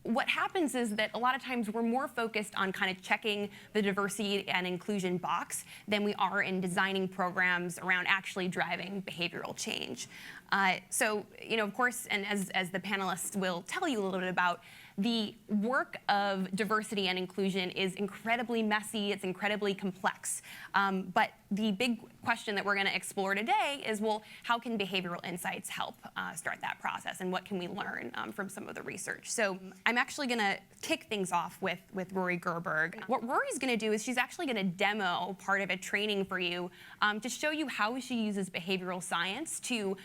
What happens is that a lot of times we're more focused on kind of checking the diversity and inclusion box than we are in designing programs around actually driving behavioral change. So, of course, and as the panelists will tell you a little bit about, the work of diversity and inclusion is incredibly messy, it's incredibly complex. But the big question that we're going to explore today is, well, how can behavioral insights help start that process, and what can we learn from some of the research? So I'm actually going to kick things off with Rory Gerberg. What Rory's going to do is she's actually going to demo part of a training for you to show you how she uses behavioral science to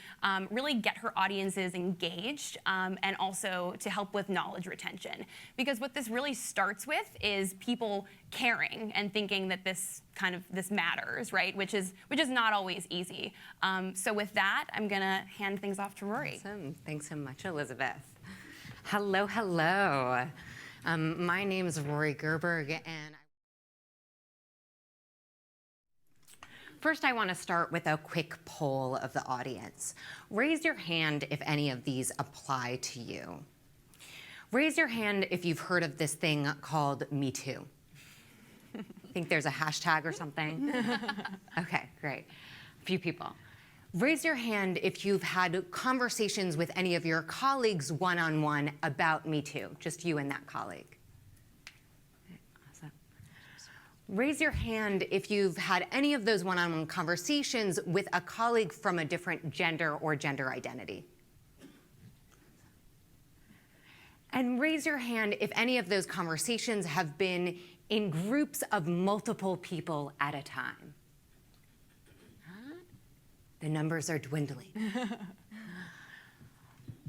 really get her audiences engaged and also to help with knowledge retention. Because what this really starts with is people caring and thinking that this matters, right? Which is not always easy. So with that, I'm gonna hand things off to Rory. Awesome. Thanks so much, Elizabeth. Hello, hello. My name is Rory Gerberg, and first I want to start with a quick poll of the audience. Raise your hand if any of these apply to you. Raise your hand if you've heard of this thing called Me Too. Think there's a hashtag or something? Okay, great. A few people. Raise your hand if you've had conversations with any of your colleagues one-on-one about Me Too, just you and that colleague. Awesome. Raise your hand if you've had any of those one-on-one conversations with a colleague from a different gender or gender identity. And raise your hand if any of those conversations have been in groups of multiple people at a time. The numbers are dwindling.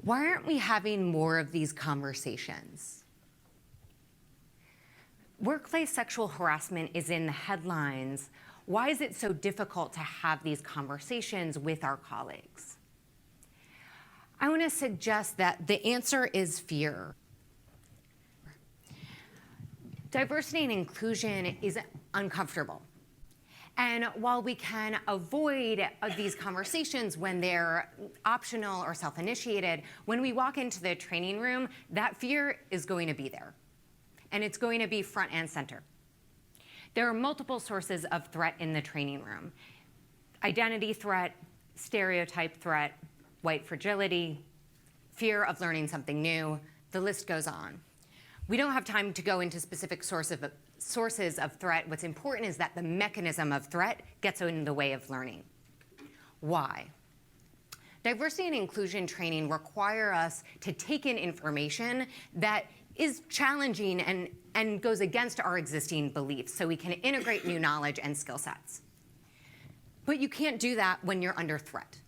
Why aren't we having more of these conversations? Workplace sexual harassment is in the headlines. Why is it so difficult to have these conversations with our colleagues? I want to suggest that the answer is fear. Diversity and inclusion is uncomfortable. And while we can avoid these conversations when they're optional or self-initiated, when we walk into the training room, that fear is going to be there. And it's going to be front and center. There are multiple sources of threat in the training room. Identity threat, stereotype threat, white fragility, fear of learning something new, the list goes on. We don't have time to go into specific sources of threat. What's important is that the mechanism of threat gets in the way of learning. Why? Diversity and inclusion training require us to take in information that is challenging and goes against our existing beliefs so we can integrate new knowledge and skill sets. But you can't do that when you're under threat.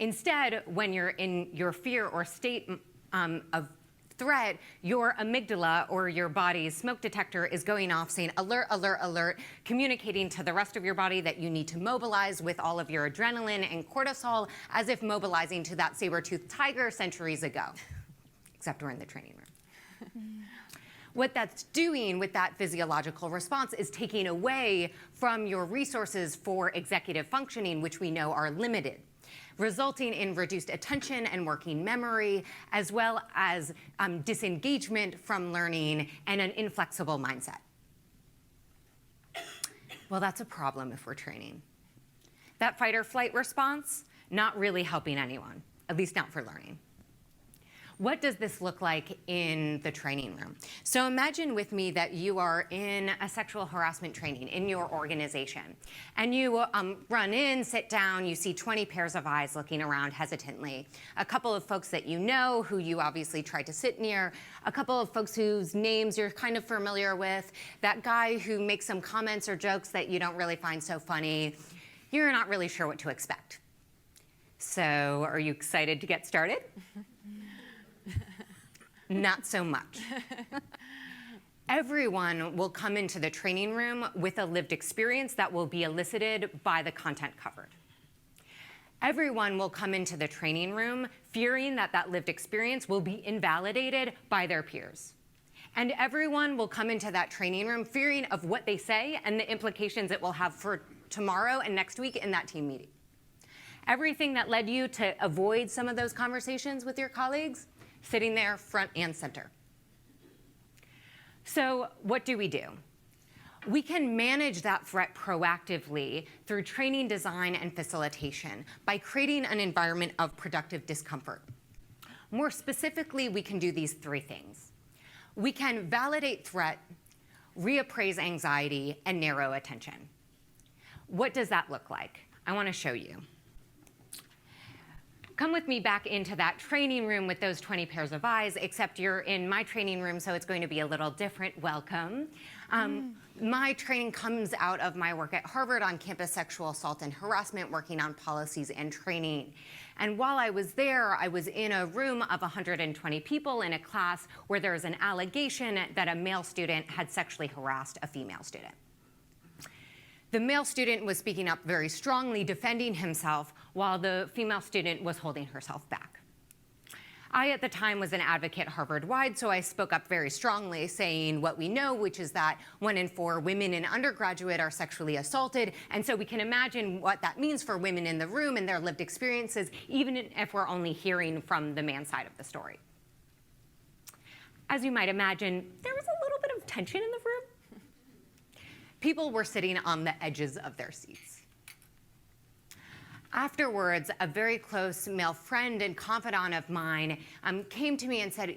Instead, when you're in your fear or state of threat, your amygdala or your body's smoke detector is going off saying alert, alert, alert, communicating to the rest of your body that you need to mobilize with all of your adrenaline and cortisol, as if mobilizing to that saber-toothed tiger centuries ago, except we're in the training room. What that's doing with that physiological response is taking away from your resources for executive functioning, which we know are limited, resulting in reduced attention and working memory, as well as disengagement from learning and an inflexible mindset. Well, that's a problem if we're training. That fight or flight response, not really helping anyone, at least not for learning. What does this look like in the training room? So imagine with me that you are in a sexual harassment training in your organization. And you run in, sit down, you see 20 pairs of eyes looking around hesitantly. A couple of folks that you know, who you obviously tried to sit near. A couple of folks whose names you're kind of familiar with. That guy who makes some comments or jokes that you don't really find so funny. You're not really sure what to expect. So are you excited to get started? Not so much. Everyone will come into the training room with a lived experience that will be elicited by the content covered. Everyone will come into the training room fearing that that lived experience will be invalidated by their peers. And everyone will come into that training room fearing of what they say and the implications it will have for tomorrow and next week in that team meeting. Everything that led you to avoid some of those conversations with your colleagues, sitting there front and center. So what do? We can manage that threat proactively through training, design, and facilitation by creating an environment of productive discomfort. More specifically, we can do these three things. We can validate threat, reappraise anxiety, and narrow attention. What does that look like? I want to show you. Come with me back into that training room with those 20 pairs of eyes, except you're in my training room, so it's going to be a little different. Welcome. My training comes out of my work at Harvard on campus sexual assault and harassment, working on policies and training. And while I was there, I was in a room of 120 people in a class where there was an allegation that a male student had sexually harassed a female student. The male student was speaking up very strongly, defending himself, while the female student was holding herself back. I, at the time, was an advocate Harvard-wide, so I spoke up very strongly, saying what we know, which is that 1 in 4 women in undergraduate are sexually assaulted, and so we can imagine what that means for women in the room and their lived experiences, even if we're only hearing from the man's side of the story. As you might imagine, there was a little bit of tension in the room. People were sitting on the edges of their seats. Afterwards, a very close male friend and confidant of mine came to me and said,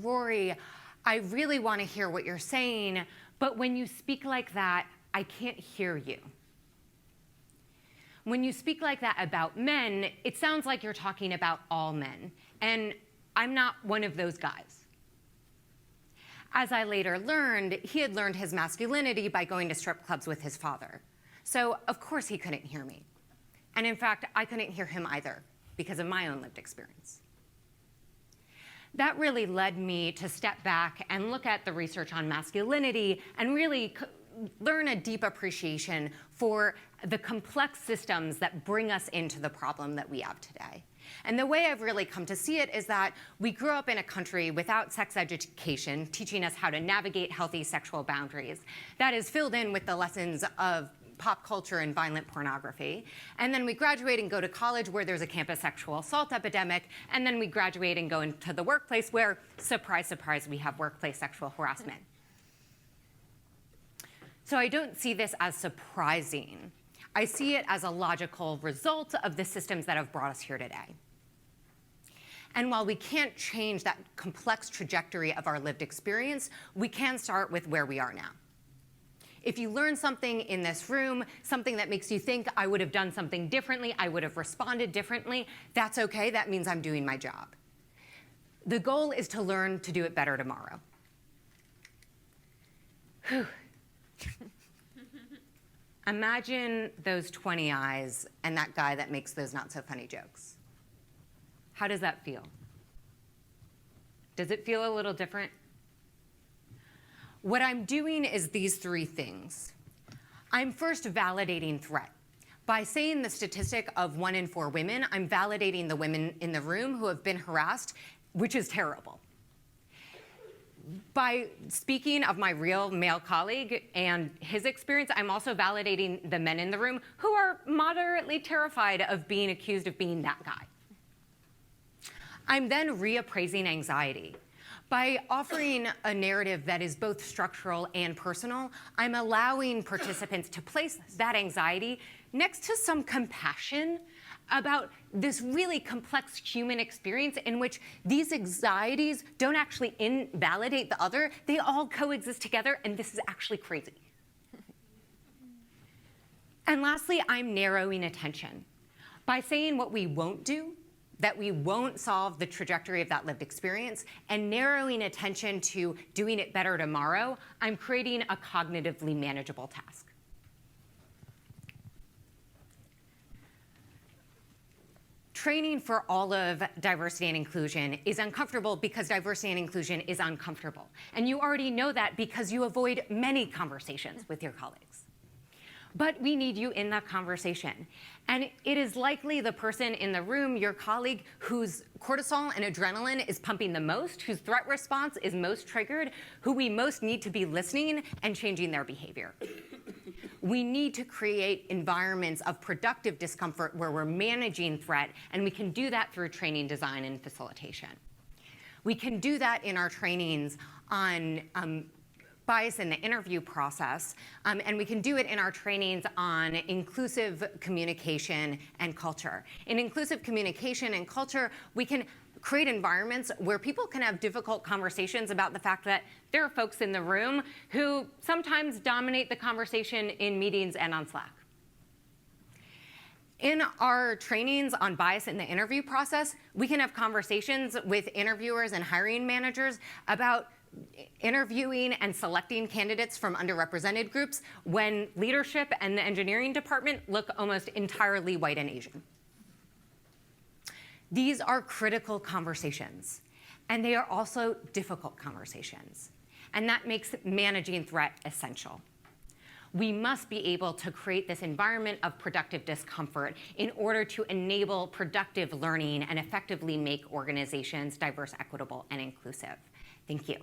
Rory, I really want to hear what you're saying, but when you speak like that, I can't hear you. When you speak like that about men, it sounds like you're talking about all men, and I'm not one of those guys. As I later learned, he had learned his masculinity by going to strip clubs with his father. So, of course, he couldn't hear me. And in fact, I couldn't hear him either because of my own lived experience. That really led me to step back and look at the research on masculinity and really learn a deep appreciation for the complex systems that bring us into the problem that we have today. And the way I've really come to see it is that we grew up in a country without sex education, teaching us how to navigate healthy sexual boundaries. That is filled in with the lessons of pop culture and violent pornography. And then we graduate and go to college where there's a campus sexual assault epidemic. And then we graduate and go into the workplace where, surprise, surprise, we have workplace sexual harassment. So I don't see this as surprising. I see it as a logical result of the systems that have brought us here today. And while we can't change that complex trajectory of our lived experience, we can start with where we are now. If you learn something in this room, something that makes you think, I would have done something differently, I would have responded differently, that's okay, that means I'm doing my job. The goal is to learn to do it better tomorrow. Whew. Imagine those 20 eyes and that guy that makes those not so funny jokes. How does that feel? Does it feel a little different? What I'm doing is these three things. I'm first validating threat. By saying the statistic of 1 in 4 women, I'm validating the women in the room who have been harassed, which is terrible. By speaking of my real male colleague and his experience, I'm also validating the men in the room who are moderately terrified of being accused of being that guy. I'm then reappraising anxiety. By offering a narrative that is both structural and personal, I'm allowing participants to place that anxiety next to some compassion about this really complex human experience in which these anxieties don't actually invalidate the other, they all coexist together, and this is actually crazy. And lastly, I'm narrowing attention. By saying what we won't do, that we won't solve the trajectory of that lived experience, and narrowing attention to doing it better tomorrow, I'm creating a cognitively manageable task. Training for all of diversity and inclusion is uncomfortable because diversity and inclusion is uncomfortable. And you already know that because you avoid many conversations with your colleagues. But we need you in that conversation. And it is likely the person in the room, your colleague, whose cortisol and adrenaline is pumping the most, whose threat response is most triggered, who we most need to be listening and changing their behavior. We need to create environments of productive discomfort where we're managing threat, and we can do that through training, design, and facilitation. We can do that in our trainings on bias in the interview process, and we can do it in our trainings on inclusive communication and culture. In inclusive communication and culture, we can create environments where people can have difficult conversations about the fact that there are folks in the room who sometimes dominate the conversation in meetings and on Slack. In our trainings on bias in the interview process, we can have conversations with interviewers and hiring managers about interviewing and selecting candidates from underrepresented groups when leadership and the engineering department look almost entirely white and Asian. These are critical conversations, and they are also difficult conversations, and that makes managing threat essential. We must be able to create this environment of productive discomfort in order to enable productive learning and effectively make organizations diverse, equitable, and inclusive. Thank you.